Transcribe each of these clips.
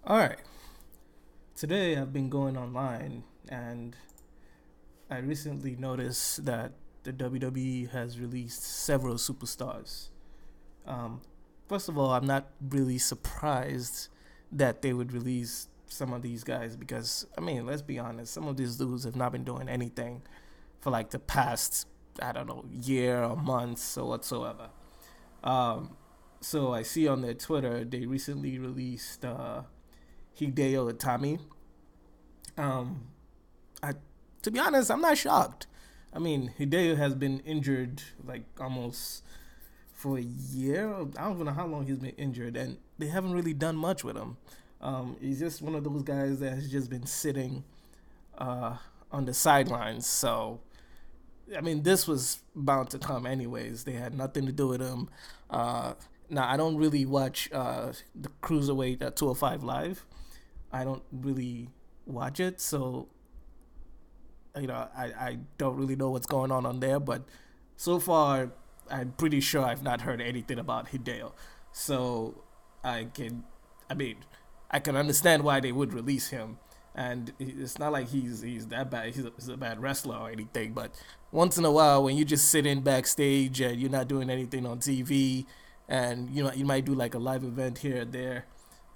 All right. Today I've been going online and I recently noticed that the WWE has released several superstars. Um, First of all, I'm not really surprised that they would release some of these guys because, I mean, let's be honest, some of these dudes have not been doing anything for like the past, I don't know, year or months or whatsoever. Um, so I see on their Twitter they recently released Hideo Itami. Um, I, to be honest, I'm not shocked. I mean, Hideo has been injured like almost for a year. I don't even know how long he's been injured, and they haven't really done much with him. He's just one of those guys that has just been sitting uh, on the sidelines. So, I mean, this was bound to come anyways. They had nothing to do with him. Uh, Now, I don't really watch the Cruiserweight at 205 Live. I don't really watch it, so I don't really know what's going on there, but so far, I'm pretty sure I've not heard anything about Hideo. So I can, I mean, I can understand why they would release him. And it's not like he's that bad. He's a bad wrestler or anything. But once in a while, when you just sit in backstage and you're not doing anything on TV, and you might do like a live event here or there,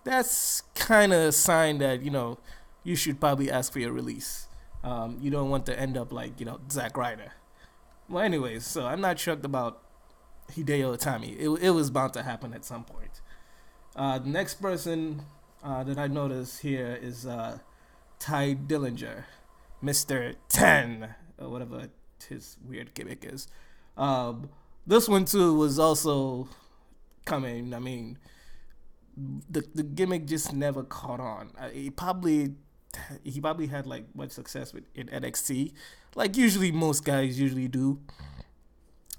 that's kind of a sign that you should probably ask for your release. You don't want to end up like Zack Ryder. Well, anyways, so I'm not shocked about Hideo Itami. It was bound to happen at some point. The next person that I noticed here is Tye Dillinger, Mr. 10, or whatever his weird gimmick is. Um, this one too was also coming. I mean, the gimmick just never caught on. He probably had like much success with in NXT, like usually most guys usually do.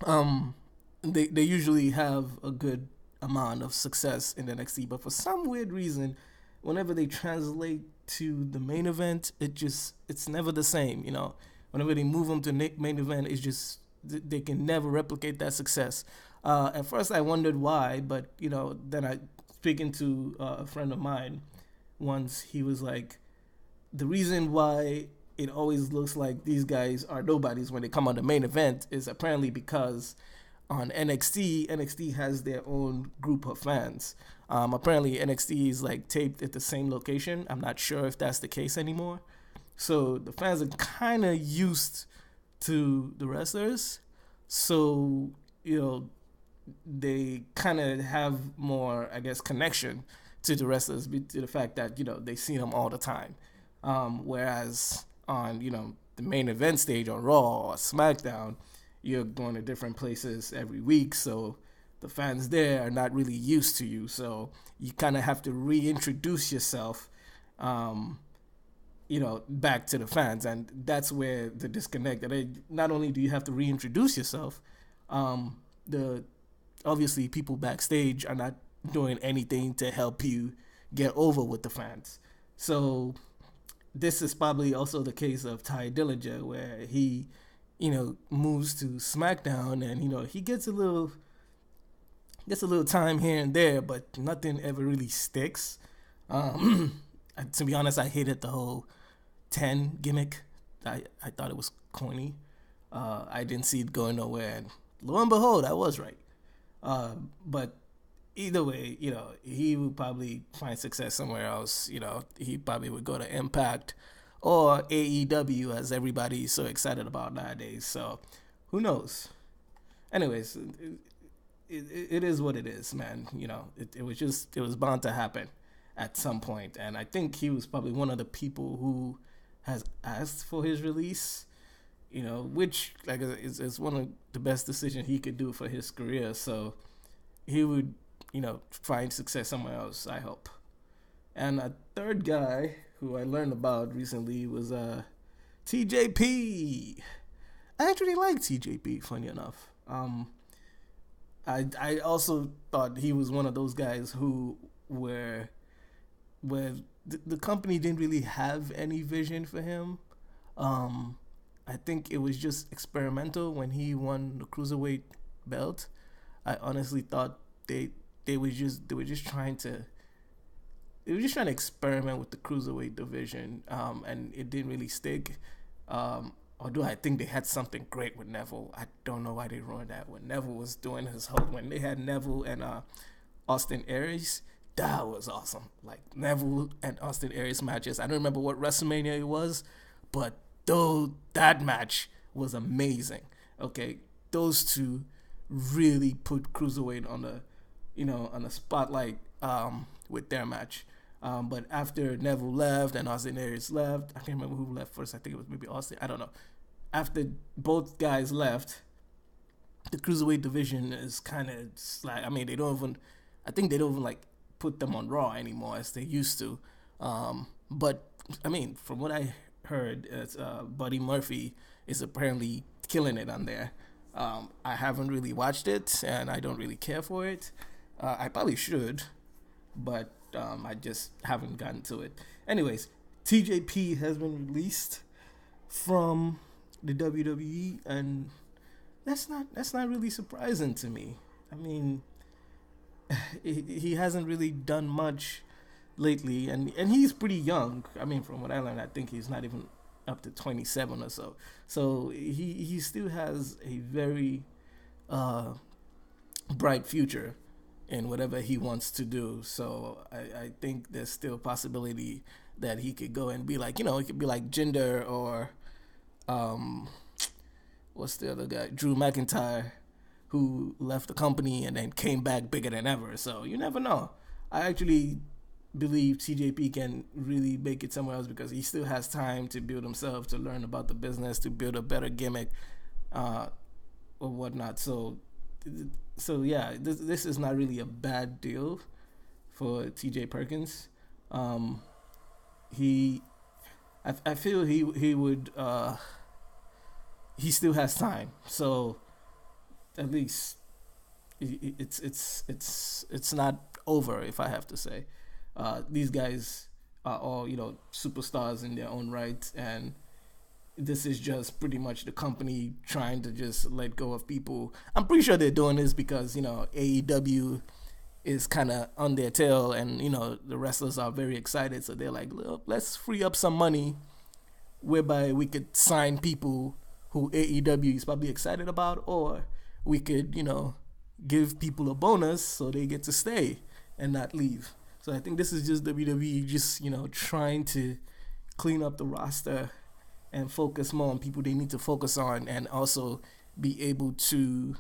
Um, they usually have a good amount of success in NXT, but for some weird reason, whenever they translate to the main event, it's never the same. Whenever they move them to main event, it's just they can never replicate that success. At first, I wondered why, but then I speaking to a friend of mine once, he was like, the reason why it always looks like these guys are nobodies when they come on the main event is apparently because on NXT has their own group of fans. Apparently, NXT is like taped at the same location. I'm not sure if that's the case anymore. So the fans are kind of used to the wrestlers. So, they kind of have more, I guess, connection to the wrestlers to the fact that, they see them all the time. Whereas on, the main event stage on Raw or SmackDown, you're going to different places every week. So the fans there are not really used to you. So you kind of have to reintroduce yourself, back to the fans. And that's where the disconnect, that not only do you have to reintroduce yourself, the obviously people backstage are not doing anything to help you get over with the fans. So this is probably also the case of Tye Dillinger, where he, moves to SmackDown, and he gets a little time here and there, but nothing ever really sticks. To be honest, I hated the whole 10 gimmick. I thought it was corny. I didn't see it going nowhere, and lo and behold, I was right. But either way, he would probably find success somewhere else. He probably would go to Impact or AEW, as everybody's so excited about nowadays. So, who knows? Anyways, it is what it is, man. It was bound to happen at some point, and I think he was probably one of the people who has asked for his release. Which like is one of the best decisions he could do for his career. So he would find success somewhere else, I hope. And a third guy who I learned about recently was TJP. I actually like TJP, funny enough. I also thought he was one of those guys who where the company didn't really have any vision for him. I think it was just experimental when he won the cruiserweight belt. I honestly thought they were just trying to were just trying to experiment with the cruiserweight division, and it didn't really stick. Although I think they had something great with Neville. I don't know why they ruined that. When Neville was doing his whole, when they had Neville and Austin Aries, that was awesome. Like Neville and Austin Aries matches. I don't remember what WrestleMania it was, but though that match was amazing. Okay, those two really put cruiserweight on the spotlight with their match. But after Neville left and Austin Aries left, I can't remember who left first. I think it was maybe Austin. I don't know. After both guys left, the cruiserweight division is kind of like, I mean, they don't even like put them on Raw anymore as they used to. But I mean, from what I heard, it's, Buddy Murphy is apparently killing it on there. I haven't really watched it, and I don't really care for it. I probably should, but I just haven't gotten to it. Anyways, TJP has been released from the WWE, and that's not really surprising to me. I mean, he hasn't really done much lately, and he's pretty young. I mean, from what I learned, I think he's not even up to 27 or so. So he still has a very bright future in whatever he wants to do. So I think there's still a possibility that he could go and be like, he could be like Jinder or what's the other guy, Drew McIntyre, who left the company and then came back bigger than ever. So you never know. I actually believe TJP can really make it somewhere else because he still has time to build himself, to learn about the business, to build a better gimmick or whatnot. So yeah, this is not really a bad deal for TJ Perkins. I feel he would he still has time, so at least it's not over, if I have to say. These guys are all superstars in their own right, and this is just pretty much the company trying to just let go of people. I'm pretty sure they're doing this because AEW is kind of on their tail, and the wrestlers are very excited, so they're like, look, let's free up some money whereby we could sign people who AEW is probably excited about, or we could give people a bonus so they get to stay and not leave. So I think this is just WWE just trying to clean up the roster and focus more on people they need to focus on, and also be able to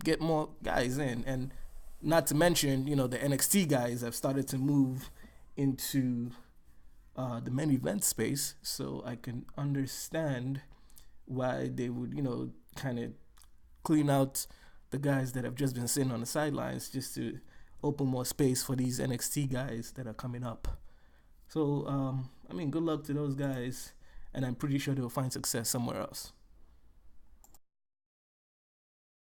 get more guys in. And not to mention, the NXT guys have started to move into the main event space, so I can understand why they would, kind of clean out the guys that have just been sitting on the sidelines, just to open more space for these NXT guys that are coming up. So, good luck to those guys, and I'm pretty sure they'll find success somewhere else.